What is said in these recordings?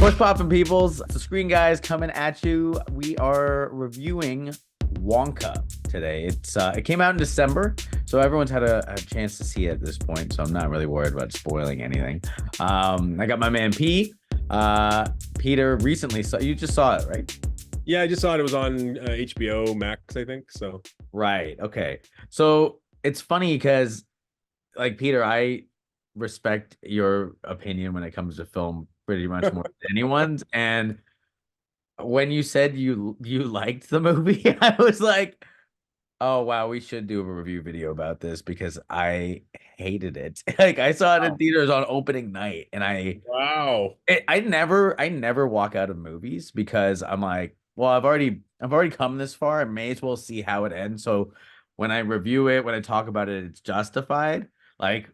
What's poppin', peoples? The Screen Guys coming at you. We are reviewing Wonka today. It came out in December, so everyone's had a chance to see it at this point. So I'm not really worried about spoiling anything. I got my man P. Peter recently saw. You just saw it, right? Yeah, I just saw it. It was on HBO Max, I think. So Right. Okay. So it's funny because, like Peter, I respect your opinion when it comes to film pretty much more than anyone's. And when you said you liked the movie, I was like, oh wow, we should do a review video about this because I hated it. Like I saw it in wow, theaters on opening night, and wow, I never walk out of movies because I'm like, well, I've already come this far. I may as well see how it ends. So when I review it, when I talk about it, it's justified. Like,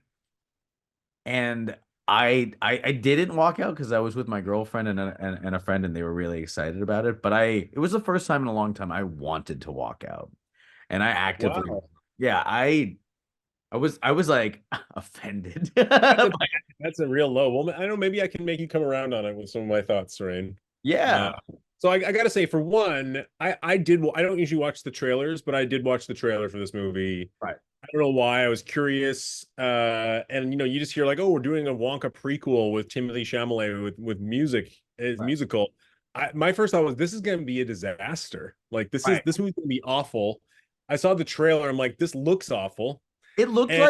and I didn't walk out because I was with my girlfriend and a friend, and they were really excited about it. But it was the first time in a long time I wanted to walk out, and I actively, wow. yeah, I was like offended. That's a that's a real low. Well, I don't know. Maybe I can make you come around on it with some of my thoughts, Surane. Uh, Yeah. so I gotta say, for one, I did. I don't usually watch the trailers, but I did watch the trailer for this movie. Right. I don't know why. I was curious. And you just hear like, oh, we're doing a Wonka prequel with Timothee Chalamet with music, Right. musical. My first thought was this is going to be a disaster. Like Right. this movie's going to be awful. I saw the trailer. I'm like, this looks awful. It looked And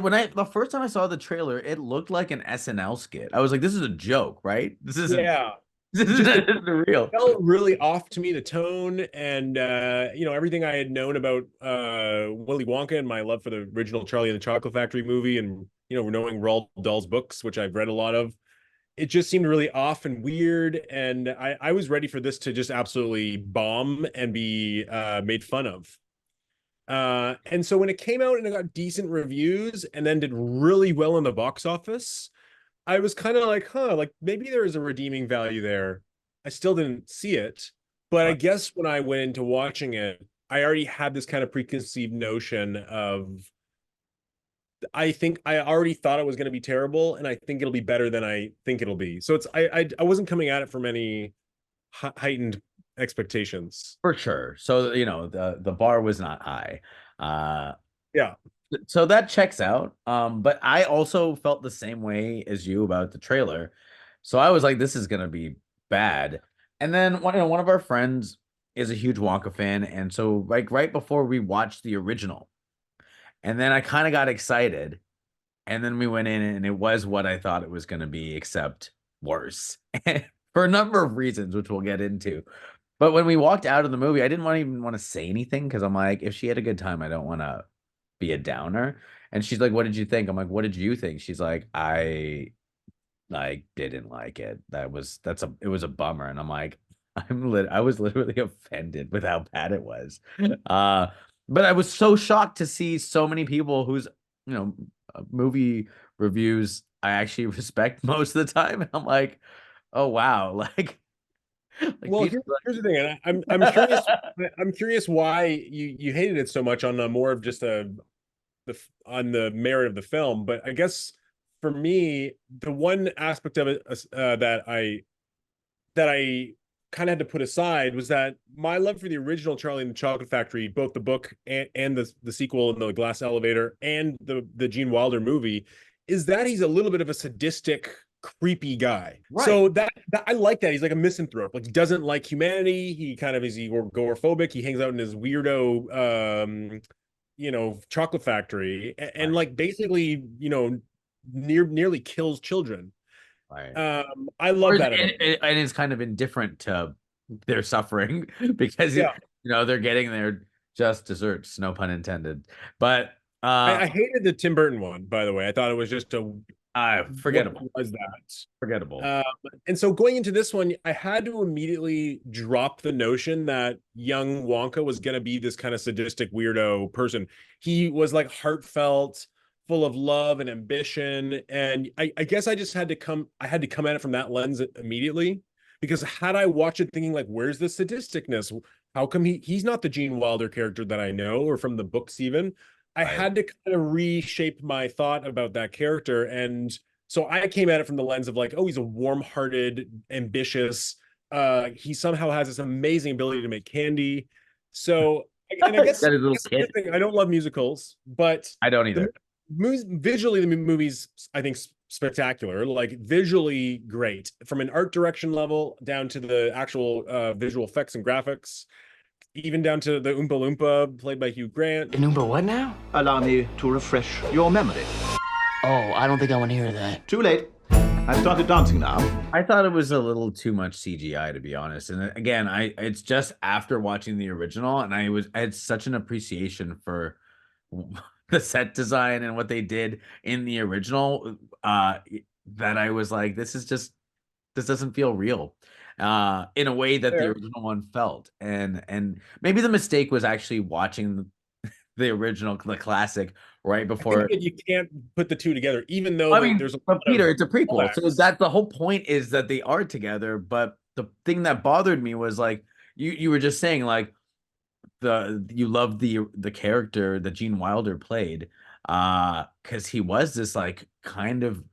like the first time I saw the trailer, it looked like an SNL skit. I was like, this is a joke, right? This isn't yeah, this just isn't, this isn't real. felt really off to me, the tone and everything I had known about Willy Wonka and my love for the original Charlie and the Chocolate Factory movie, and knowing Roald Dahl's books, which I've read a lot of. It just seemed really off and weird, and I was ready for this to just absolutely bomb and be made fun of. And so when it came out and it got decent reviews and then did really well in the box office, I was kind of like, huh, like maybe there is a redeeming value there. I still didn't see it, but I Right. guess when I went into watching it, I already had this kind of preconceived notion of I think I already thought it was going to be terrible, and I think it'll be better than I think it'll be. So it's I wasn't coming at it from any heightened expectations. For sure. So, the bar was not high. Uh Yeah. so that checks out. But I also felt the same way as you about the trailer. So I was like, this is gonna be bad. And then one of our friends is a huge Wonka fan, and so like right before we watched the original, and then I kind of got excited, and then we went in and it was what I thought it was gonna be, except worse. For a number of reasons, which we'll get into. But when we walked out of the movie, I didn't even want to say anything because I'm like, if she had a good time, I don't want to be a downer. And she's like, "What did you think?" I'm like, "What did you think?" She's like, "I didn't like it. It was a bummer." And I'm like, I was literally offended with how bad it was. Uh, but I was so shocked to see so many people whose, you know, movie reviews I actually respect most of the time. And I'm like, oh wow, like Well, people here's the thing, and I'm curious. I'm curious why you hated it so much on the more of just on the merit of the film. But I guess for me, the one aspect of it that I kind of had to put aside was that my love for the original Charlie and the Chocolate Factory, both the book and the sequel and the Glass Elevator and the Gene Wilder movie, is that he's a little bit of a sadistic, creepy guy. right. So that I like that. He's like a misanthrope. Like he doesn't like humanity. He kind of is agoraphobic. He hangs out in his weirdo chocolate factory and Right. like basically, nearly kills children. Right. I Or love that about him. and is kind of indifferent to their suffering because Yeah. they're getting their just desserts, no pun intended. But I hated the Tim Burton one, by the way. I thought it was just a what forgettable. was that? Forgettable. And so going into this one, I had to immediately drop the notion that young Wonka was going to be this kind of sadistic weirdo person. He was like heartfelt, full of love and ambition. And I guess I had to come at it from that lens immediately. Because had I watched it thinking like, where's the sadisticness? How come he's not the Gene Wilder character that I know or from the books even? I Right. had to kind of reshape my thought about that character. And So I came at it from the lens of like, oh, he's a warm-hearted, ambitious. He somehow has this amazing ability to make candy. So, and I guess, That is a little that's the kid. thing. I don't love musicals, but I don't the either. visually, the movie's, I think, spectacular, like visually great from an art direction level down to the actual visual effects and graphics, even down to the Oompa Loompa played by Hugh Grant. An Oompa what now? Allow me to refresh your memory. Oh, I don't think I want to hear that. Too late. I've started dancing now. I thought it was a little too much CGI, to be honest. And again, it's just after watching the original, and I had such an appreciation for the set design and what they did in the original, that I was like, this doesn't feel real. In a way that the Fair. original one felt. And maybe the mistake was actually watching the original, the classic, right I before. think that you can't put the two together, even though I mean, there's a but lot Peter, of it's a prequel, so callbacks. that the whole point is that they are together. But the thing that bothered me was like you were just saying, like, you loved the character that Gene Wilder played, because he was this like kind of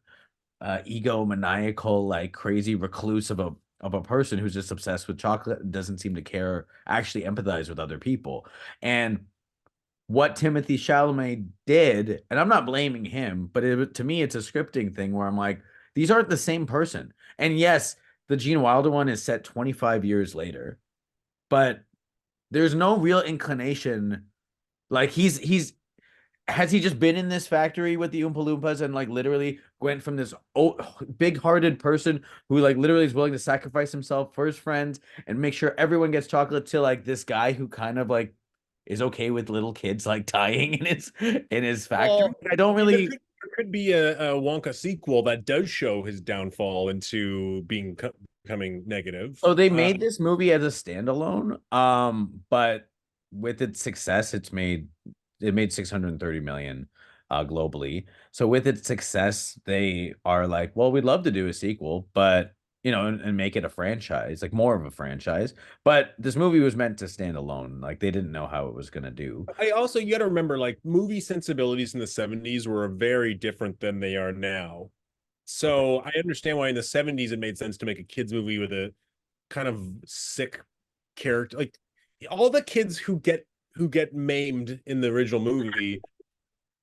egomaniacal, like crazy recluse of a person who's just obsessed with chocolate and doesn't seem to care, actually empathize with other people. And what Timothee Chalamet did, and I'm not blaming him, but to me, it's a scripting thing where I'm like, these aren't the same person. And yes, the Gene Wilder one is set 25 years later, but there's no real inclination. Like he's has he just been in this factory with the Oompa Loompas and like literally went from this big-hearted person who like literally is willing to sacrifice himself for his friends and make sure everyone gets chocolate, to like this guy who kind of like is okay with little kids like dying in his factory. Well, I don't really. there could be a Wonka sequel that does show his downfall into becoming negative. So they made this movie as a standalone, but with its success, it made 630 million globally. So with its success, they are like, well, we'd love to do a sequel, but and make it a franchise, like more of a franchise. But this movie was meant to stand alone. Like they didn't know how it was gonna do. I also, you got to remember, like, movie sensibilities in the 70s were very different than they are now. Okay. So I understand why in the 70s it made sense to make a kids movie with a kind of sick character. Like all the kids who get maimed in the original movie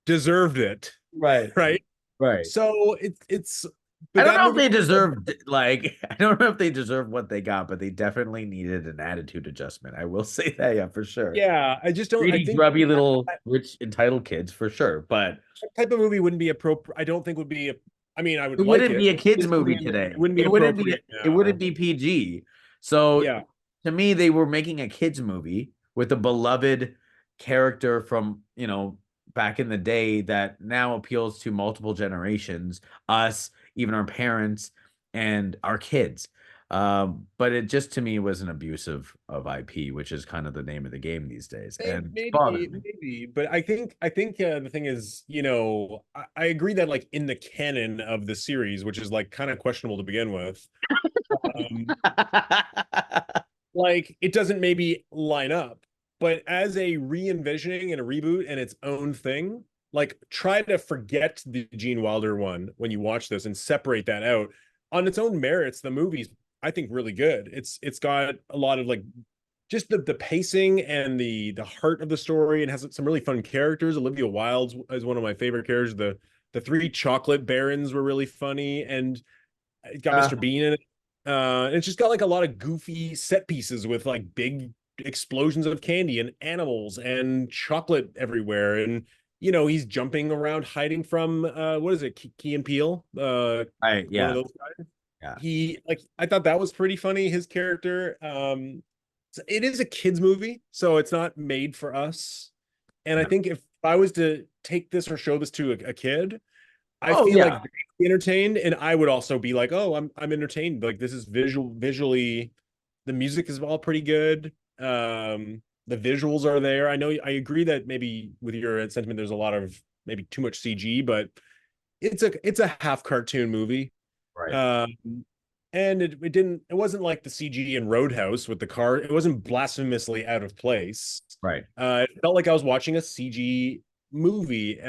deserved it, Right. right? Right. So it's I but don't that know if movie, they deserved, like, I don't know if they deserve what they got, but they definitely needed an attitude adjustment. I will say that, yeah, for sure. yeah, I just don't. I Greedy, think grubby little rich entitled kids for sure, but that type of movie wouldn't be appropriate. I don't think would be. I mean, I would it like wouldn't it. be a kids It movie wouldn't be, today. it wouldn't be appropriate It wouldn't now. be PG. So Yeah, to me, they were making a kids movie with a beloved character from, back in the day that now appeals to multiple generations, us, even our parents, and our kids. But it just to me was an abuse of IP, which is kind of the name of the game these days, and it's bothered me. maybe, but I think the thing is, I agree that like in the canon of the series, which is like kind of questionable to begin with, um, like it doesn't maybe line up. But as a re-envisioning and a reboot and its own thing, like try to forget the Gene Wilder one when you watch this and separate that out. On its own merits, the movie's, I think, really good. It's got a lot of like just the pacing and the heart of the story, and has some really fun characters. Olivia Wilde is one of my favorite characters. The three chocolate barons were really funny, and it got Uh, Mr. Bean in it. And it's just got like a lot of goofy set pieces with like big explosions of candy and animals and chocolate everywhere. And he's jumping around hiding from what is it, Key and Peele? One of yeah, those guys. yeah, He like I thought that was pretty funny, his character. It is a kids movie, so it's not made for us. And I yeah. think if I was to take this or show this to a kid, I Oh feel like yeah, they'd be entertained, and I would also be like, oh, I'm entertained. Like this is visually, the music is all pretty good. The visuals are there. I agree that maybe with your sentiment, there's a lot of maybe too much CG, but it's a half cartoon movie. right, Um, and it wasn't like the CG in Roadhouse with the car. It wasn't blasphemously out of place. right. It felt like I was watching a CG movie.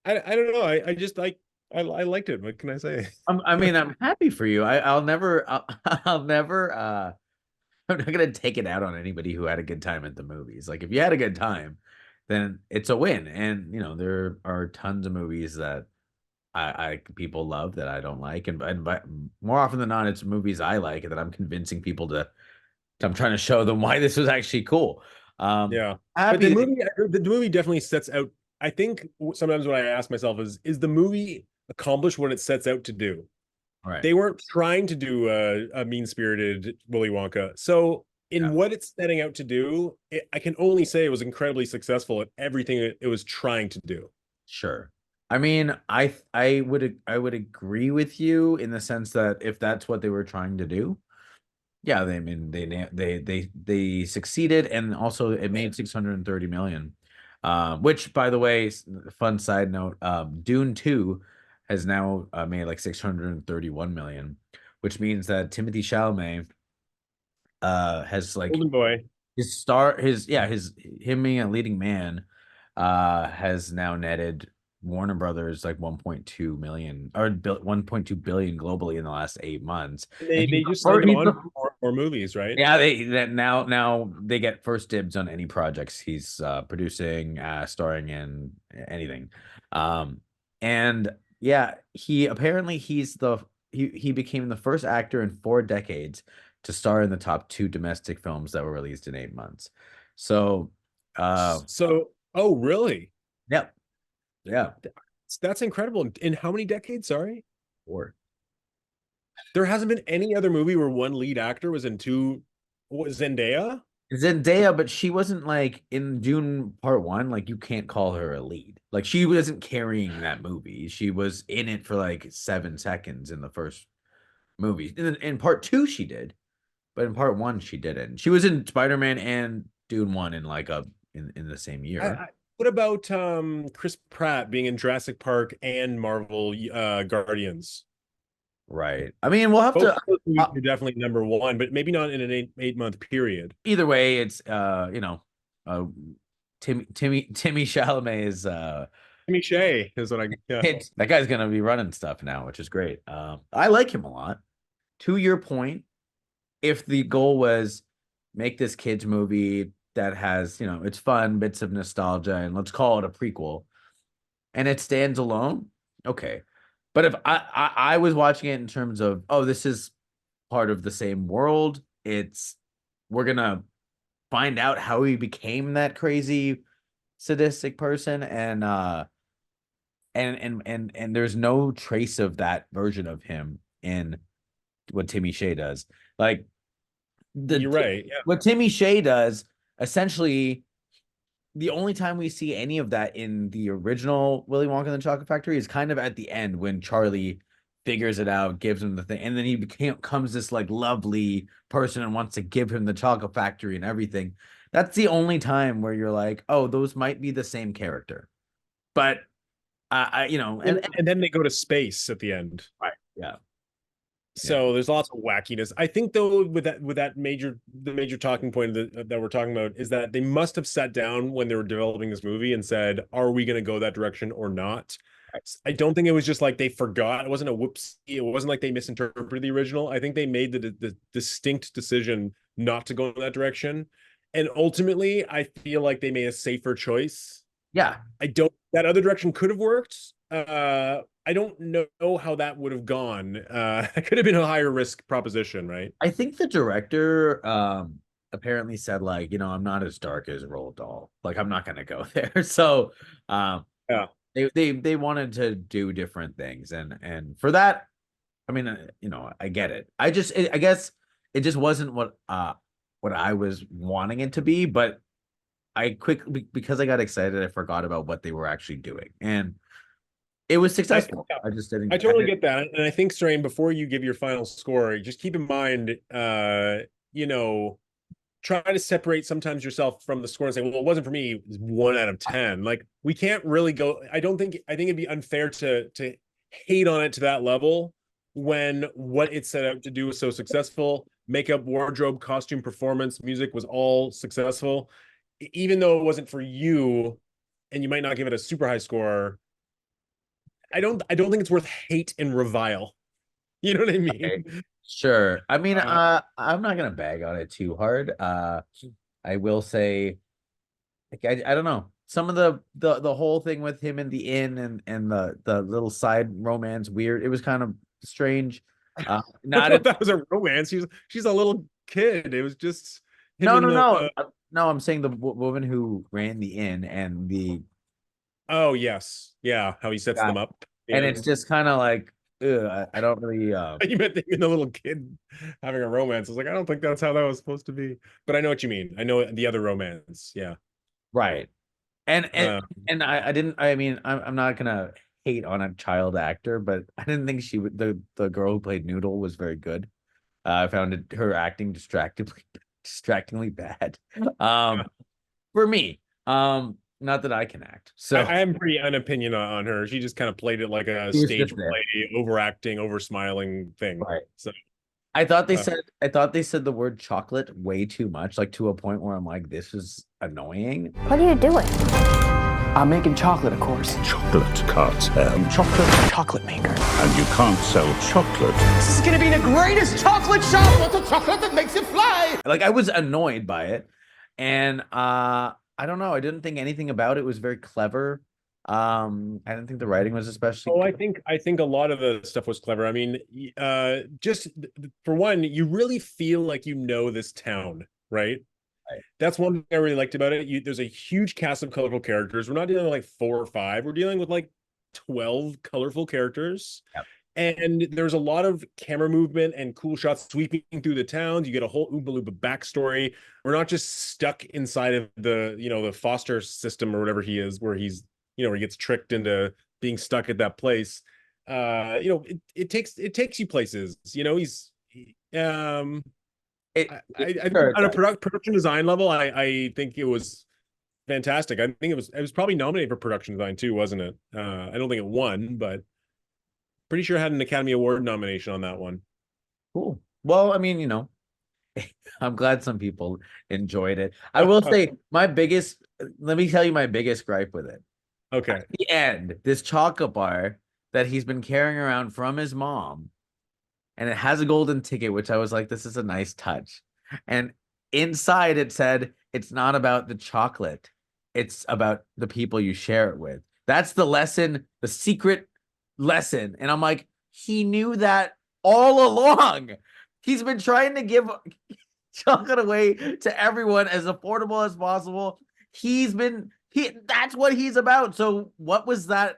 I don't know. I just like I liked it. What can I say? I mean, I'm happy for you. I'll never, I'll never, I'm not gonna take it out on anybody who had a good time at the movies. Like if you had a good time, then it's a win. And there are tons of movies that I people love that I don't like, and but more often than not, it's movies I like that I'm convincing people to. I'm trying to show them why this was actually cool. Yeah, but Happy that- the movie definitely sets out. I think sometimes what I ask myself is the movie accomplish what it sets out to do? right. They weren't trying to do a mean-spirited Willy Wonka. So in Yeah, what it's setting out to do, I can only say it was incredibly successful at everything it was trying to do. sure. I mean, I would agree with you in the sense that if that's what they were trying to do, yeah, they I mean they succeeded, and also it made 630 million. Which by the way, fun side note, Dune 2 has now made like 631 million, which means that Timothy Chalamet has like Golden Boy. his star his yeah his him being a leading man has now netted Warner Brothers like 1.2 million or 1.2 billion globally in the last 8 months. And They just signed him on for more movies, right? yeah, they that now they get first dibs on any projects he's producing, starring in anything. And yeah, he became the first actor in 4 decades to star in the top two domestic films that were released in 8 months. So, So, oh, really? yeah, yeah, That's incredible. In how many decades? Sorry. four. There hasn't been any other movie where one lead actor was in two. What, Zendaya? Zendaya, but she wasn't like in Dune Part One. Like you can't call her a lead. Like she wasn't carrying that movie. She was in it for like 7 seconds in the first movie. In Part Two, she did, but in Part One, she didn't. She was in Spider-Man and Dune One in like in the same year. What about Chris Pratt being in Jurassic Park and Marvel Guardians? Right. I mean, we'll have Both to. of those movies are definitely number one, but maybe not in an eight-month period. Either way, it's uh, Timmy Chalamet is Timmy Shea is what I. Yeah. that guy's gonna be running stuff now, which is great. I like him a lot. To your point, if the goal was make this kids movie that has, it's fun, bits of nostalgia, and let's call it a prequel, and it stands alone, okay. But if I was watching it in terms of, oh, this is part of the same world, we're gonna find out how he became that crazy sadistic person, and there's no trace of that version of him in what Timmy Shea does. Like You're right. Yeah. what Timmy Shea does, essentially, the only time we see any of that in the original Willy Wonka and the Chocolate Factory is kind of at the end when Charlie figures it out, gives him the thing, and then he becomes this like lovely person and wants to give him the chocolate factory and everything. That's the only time where you're like, oh, those might be the same character. But And then they go to space at the end. right, yeah. So there's lots of wackiness. I think though, with the major talking point that we're talking about is that they must have sat down when they were developing this movie and said, "Are we going to go that direction or not?" I don't think it was just like they forgot. It wasn't a whoopsie. It wasn't like they misinterpreted the original. I think they made the distinct decision not to go in that direction. And ultimately, I feel like they made a safer choice. Yeah. That other direction could have worked. I don't know how that would have gone. It could have been a higher risk proposition, right? I think the director apparently said like, I'm not as dark as Roald Dahl. Like I'm not gonna go there. So Yeah. they wanted to do different things, and for that, I mean, I get it. I guess it just wasn't what I was wanting it to be, but I quickly, because I got excited, I forgot about what they were actually doing, and it was successful. I just didn't. I totally get that, and I think, Surane, before you give your final score, just keep in mind, try to separate sometimes yourself from the score and say, well, it wasn't for me. It was 1 out of 10. Like we can't really go. I think it'd be unfair to hate on it to that level when what it set out to do was so successful. Makeup, wardrobe, costume, performance, music was all successful. Even though it wasn't for you, and you might not give it a super high score, I don't think it's worth hate and revile. You know what I mean? Okay. Sure. I mean, Uh, I'm not gonna bag on it too hard. I will say, like, I don't know. Some of the whole thing with him in the inn and the little side romance weird. It was kind of strange. I Not thought that was a romance. She's a little kid. It was just him no, and no, no. the No, I'm saying the woman who ran the inn and the oh yes. Yeah, how he sets guy. them up at the And it's end. just kind of like, ugh, I don't really You meant him and the little kid having a romance. I was like, I don't think that's how that was supposed to be. But I know what you mean. I know the other romance. Yeah. right. And and Uh, and I didn't I mean I'm not gonna hate on a child actor, but I didn't think she would the girl who played Noodle was very good. I found her acting distractingly bad. yeah. For me. Not that I can act. So I am pretty unopinion on her. She just kind of played it like a he was just stage there. play, overacting, over smiling thing. Right. So uh, I thought they said the word chocolate way too much, like to a point where I'm like, this is annoying. What are you doing? I'm making chocolate, of course. Chocolate cartel. Chocolate maker. And you can't sell chocolate. This is gonna be the greatest chocolate shop with the chocolate that makes it fly. Like I was annoyed by it. And I don't know. I didn't think anything about it was very clever. I didn't think the writing was especially oh, good. I think a lot of the stuff was clever. I mean, just for one, you really feel like you know this town, right? Right. That's one thing I really liked about it. There's a huge cast of colorful characters. We're not dealing with like 4 or 5. We're dealing with like 12 colorful characters. Yep. And there's a lot of camera movement and cool shots sweeping through the towns. You get a whole Oompa Loompa backstory. We're not just stuck inside of the foster system or whatever he is, where he's, where he gets tricked into being stuck at that place. It takes you places. I think Sure, on a production design level, I think it was fantastic. I think it was probably nominated for production design too, wasn't it? I don't think it won, but pretty sure it had an Academy Award nomination on that one. cool. Well, I mean, I'm glad some people enjoyed it. I will say let me tell you my biggest gripe with it. Okay. At the end, this chocolate bar that he's been carrying around from his mom, and it has a golden ticket, which I was like, this is a nice touch. And inside it said, it's not about the chocolate, it's about the people you share it with. That's the lesson, the secret lesson. And I'm like, he knew that all along. He's been trying to give chocolate away to everyone as affordable as possible. That's what he's about. So what was that?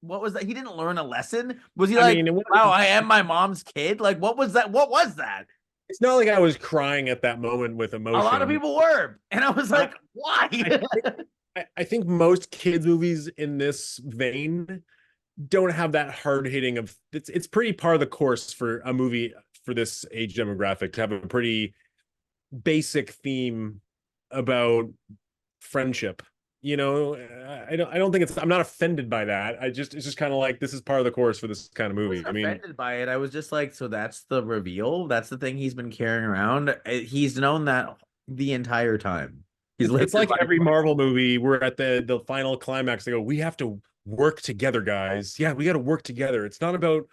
What was that? He didn't learn a lesson. Was he wow, I am my mom's kid? Like, what was that? What was that? It's not like I was crying at that moment with emotion. A lot of people were. And I was like, why? I think most kids movies in this vein don't have that hard hitting of it's pretty par of the course for a movie for this age demographic to have a pretty basic theme about friendship. I don't think I'm not offended by that. It's just kind of like, this is part of the course for this kind of movie. I mean, offended by it. I was just like, so that's the reveal. That's the thing he's been carrying around. He's known that the entire time. It's like every Marvel movie. We're at the final climax. They go, we have to work together, guys. Yeah, we got to work together. It's not about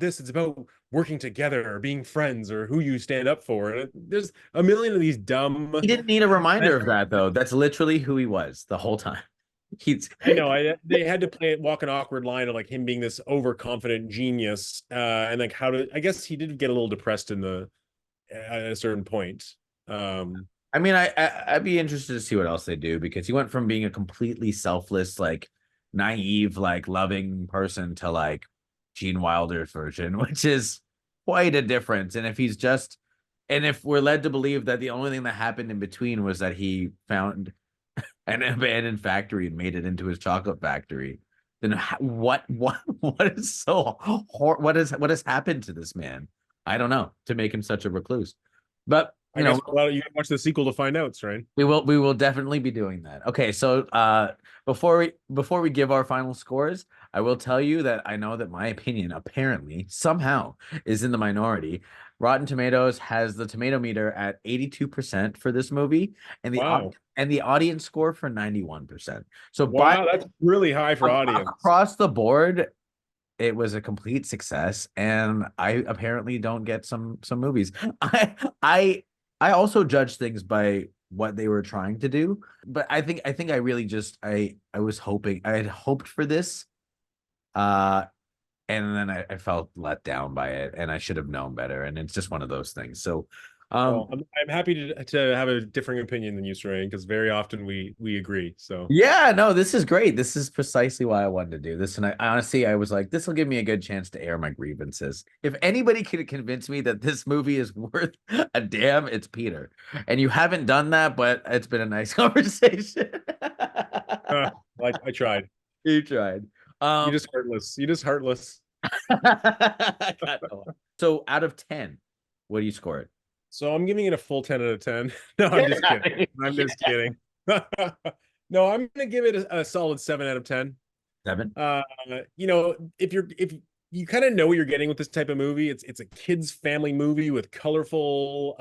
this. It's about working together or being friends or who you stand up for. And there's a million of these dumb. He didn't need a reminder of that, though. That's literally who he was the whole time. I know. They had to walk an awkward line of like him being this overconfident genius, and like I guess he did get a little depressed at a certain point. I mean, I'd be interested to see what else they do, because he went from being a completely selfless, like naive, like loving person to like Gene Wilder's version, which is quite a difference. And if we're led to believe that the only thing that happened in between was that he found an abandoned factory and made it into his chocolate factory, then what has happened to this man? I don't know, to make him such a recluse. But you can watch the sequel to find out, right? We will definitely be doing that. Okay, so before we give our final scores, I will tell you that I know that my opinion apparently somehow is in the minority. Rotten Tomatoes has the tomato meter at 82% for this movie, and the audience score for 91%. So wow, that's really high for audience. Across the board, it was a complete success, and I apparently don't get some movies. I I also judge things by what they were trying to do, but I think I really just I was hoping I had hoped for this, uh, and then I felt let down by it, and I should have known better, and it's just one of those things. So, Well, I'm happy to have a differing opinion than you, Surane, because very often we agree. So yeah, no, this is great. This is precisely why I wanted to do this. And I honestly, I was like, this will give me a good chance to air my grievances. If anybody could convince me that this movie is worth a damn, it's Peter. And you haven't done that, but it's been a nice conversation. like I tried. You tried. You just heartless. You just heartless. So out of 10, what do you score it? So I'm giving it a full 10 out of 10. No, I'm just kidding. I'm just kidding. No, I'm gonna give it a solid 7 out of 10. 7? You know, if you kind of know what you're getting with this type of movie, it's a kids family movie with colorful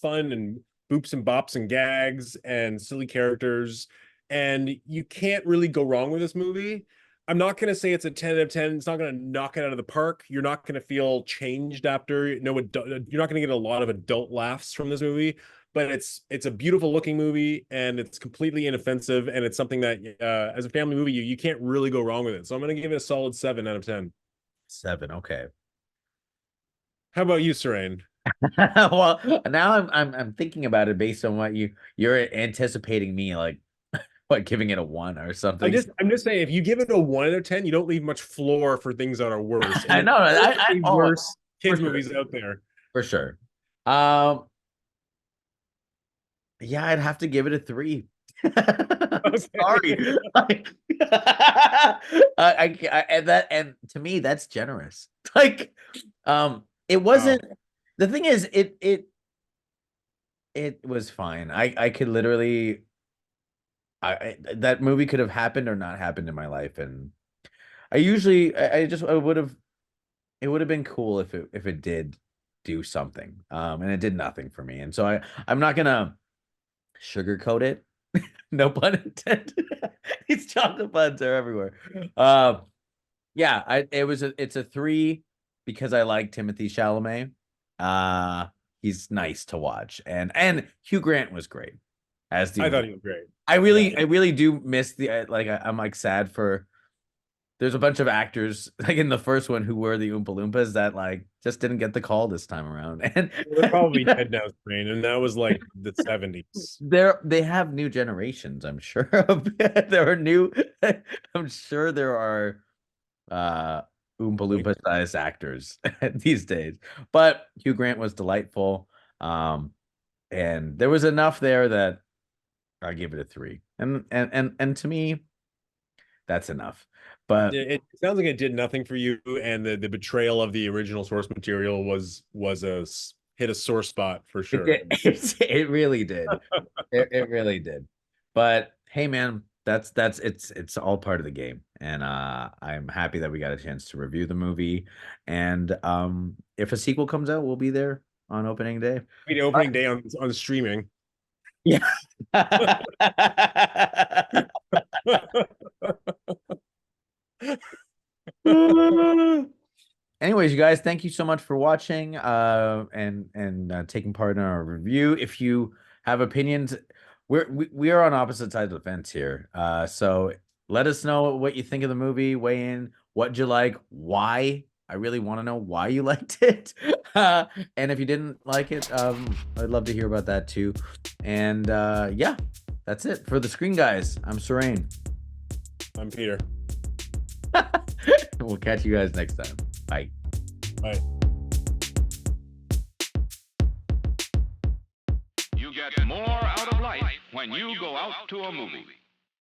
fun and boops and bops and gags and silly characters, and you can't really go wrong with this movie. I'm not going to say it's a 10 out of 10. It's not going to knock it out of the park. You're not going to feel changed after. You're not going to get a lot of adult laughs from this movie, but it's a beautiful looking movie, and it's completely inoffensive, and it's something that as a family movie, you can't really go wrong with it. So I'm going to give it a solid 7 out of 10. 7, okay. How about you, Surane? Well, now I'm thinking about it based on what you're anticipating me like what giving it a 1 or something. I'm just saying, if you give it a 1 out of 10, you don't leave much floor for things that are worse. I know. Worse kids sure. movies out there For sure. Yeah, I'd have to give it a 3. Sorry. And to me that's generous. Like, it wasn't. Wow. The thing is, it was fine. I could literally. That movie could have happened or not happened in my life, and it would have been cool if it did do something, and it did nothing for me, and so I'm not gonna sugarcoat it. No pun intended. These chocolate buns are everywhere. Yeah, it's a 3 because I like Timothee Chalamet. He's nice to watch, and Hugh Grant was great as the. I thought he was great. I really do miss the I'm like sad for. There's a bunch of actors like in the first one who were the Oompa Loompas that like just didn't get the call this time around, and they're probably dead now, and that was like the 70s. They have new generations, I'm sure. There are new. I'm sure there are Oompa Loompa sized actors these days, but Hugh Grant was delightful, and there was enough there that I give it a 3, and to me, that's enough. But it sounds like it did nothing for you, and the betrayal of the original source material was hit a sore spot for sure. It really did. It really did. But hey, man, it's all part of the game, and I'm happy that we got a chance to review the movie. And if a sequel comes out, we'll be there on opening day. The opening day on streaming. Yeah. Anyways, you guys, thank you so much for watching and taking part in our review. If you have opinions, we are on opposite sides of the fence here. So let us know what you think of the movie. Weigh in. What'd you like? Why? I really want to know why you liked it. And if you didn't like it, I'd love to hear about that too. And yeah, that's it for the Screen Guys. I'm Surane. I'm Peter. We'll catch you guys next time. Bye. Bye. You get more out of life when you go out to a movie.